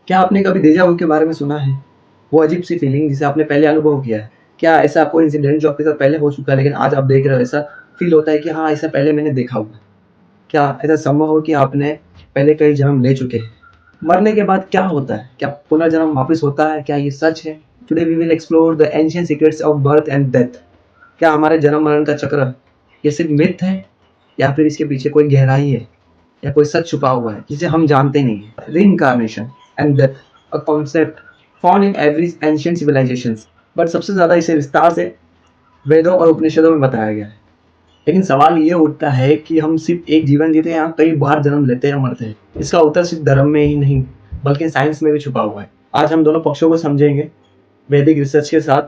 क्या आपने कभी डेजा वू के बारे में सुना है? वो अजीब-सी फीलिंग जिसे आपने पहले अनुभव किया है। क्या ऐसा कोई इंसिडेंट जो आपके साथ पहले हो चुका है लेकिन आज आप देख रहे हो ऐसा फील होता है कि हाँ, ऐसा पहले मैंने देखा हुआ है? क्या ऐसा संभव हो कि आपने पहले कई जन्म ले चुके हैं? मरने के बाद क्या होता है? क्या पुनर्जन्म वापस होता है? क्या ये सच है? Today we will explore the ancient secrets of birth and death. क्या हमारे जन्म-मरण का चक्र ये सिर्फ मिथ है या फिर इसके पीछे कोई गहराई है या कोई सच छुपा हुआ है जिसे हम जानते नहीं हैं? Reincarnation and death, a concept found in every ancient civilizations, but सबसे ज़्यादा इसे विस्तार से वेदों और उपनिषदों में बताया गया है। लेकिन सवाल ये उठता है कि हम सिर्फ एक जीवन जीते हैं या कई बार जन्म लेते हैं और मरते हैं? इसका उत्तर सिर्फ धर्म में ही नहीं बल्कि साइंस में भी छुपा हुआ है। आज हम दोनों पक्षों को समझेंगे, वैदिक रिसर्च के साथ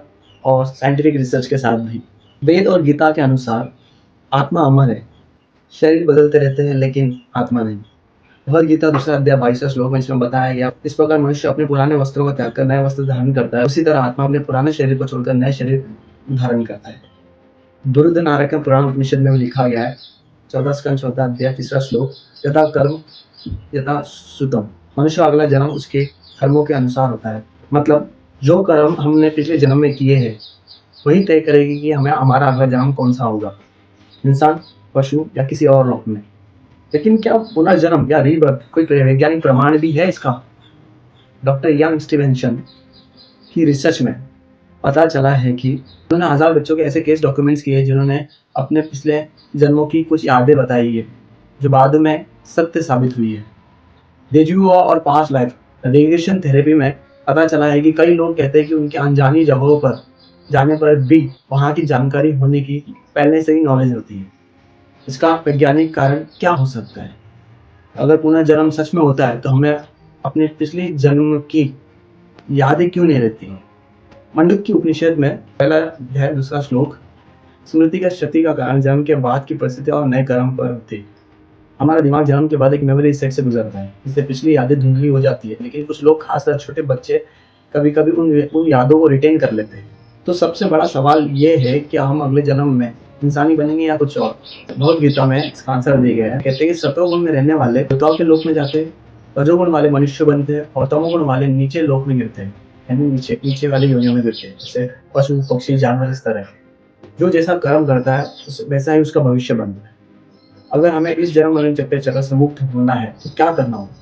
और साइंटिफिक रिसर्च के साथ भी। वेद और गीता के अनुसार आत्मा अमर है, शरीर बदलते रहते हैं लेकिन आत्मा नहीं। भगवद गीता दूसरा अध्याय 22वां श्लोक में इसमें बताया गया, इस प्रकार मनुष्य अपने पुराने वस्त्रों को त्याग कर नए वस्त्र धारण करता है, उसी तरह आत्मा अपने पुराने शरीर को छोड़कर नए शरीर धारण करता है। दुर्द नारक के पुराण उपनिषद में भी लिखा गया है, 14 स्कंद 14 अध्याय 3 श्लोक, यथा कर्म यथा सुतम। मनुष्य का अगला जन्म उसके कर्मों के अनुसार होता है। मतलब जो कर्म हमने पिछले जन्म में किए हैं वही तय करेगी कि हमें हमारा अगला जन्म कौन सा होगा, इंसान, पशु या किसी और लोक में। लेकिन क्या पुनर्जन्म या रीबर्थ कोई वैज्ञानिक प्रमाण भी है इसका? डॉक्टर यंग स्टीवेंसन की रिसर्च में पता चला है कि उन्होंने हजार बच्चों के ऐसे केस डॉक्यूमेंट्स किए जिन्होंने अपने पिछले जन्मों की कुछ यादें बताई है जो बाद में सत्य साबित हुई है। डेजू और पास्ट लाइफ रेडिएशन थेरेपी में पता चला है कि कई लोग कहते हैं कि उनके अनजानी जगहों पर जाने पर भी वहाँ की जानकारी होने की पहले से ही नॉलेज होती है। इसका वैज्ञानिक कारण क्या हो सकता है? अगर पुनर्जन्म सच में होता है तो हमें अपने पिछले जन्म की यादें क्यों नहीं रहती? मंडूक उपनिषद में पहला अध्याय 2 श्लोक, स्मृति का क्षति का कारण जन्म के बाद की परिस्थिति और नए कर्म पर होती है। हमारा दिमाग जन्म के बाद एक मेमोरी सेट से गुजरता है, इससे पिछली यादें धुंधली हो जाती है, लेकिन कुछ लोग खासकर छोटे बच्चे कभी-कभी उन यादों को रिटेन कर लेते हैं। तो सबसे बड़ा सवाल ये है कि हम अगले जन्म में इंसानी बनेंगे या कुछ और? भगवद गीता में इसका आंसर दिया गया है। कहते हैं कि सतोगुण में रहने वाले देवताओं के लोक में जाते हैं, रजोगुण वाले मनुष्य बनते हैं और तमोगुण वाले नीचे लोक में गिरते हैं, यानी नीचे वाली योनियों में गिरते हैं, जैसे पशु, पक्षी, जानवर इस तरह। जो जैसा कर्म करता है वैसा ही उसका भविष्य बनता है। अगर हमें इस जन्म मरण चक्र से मुक्त होना है तो क्या करना होगा?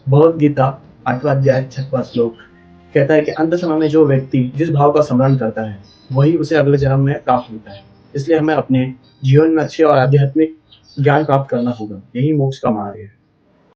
भगवद गीता 8वां अध्याय 6वां श्लोक कहता है कि अंत समय में जो व्यक्ति जिस भाव का स्मरण करता है वही उसे अगले जन्म में प्राप्त होता है। इसलिए हमें अपने जीवन में अच्छे और आध्यात्मिक ज्ञान प्राप्त करना होगा, यही मोक्ष का मार्ग है।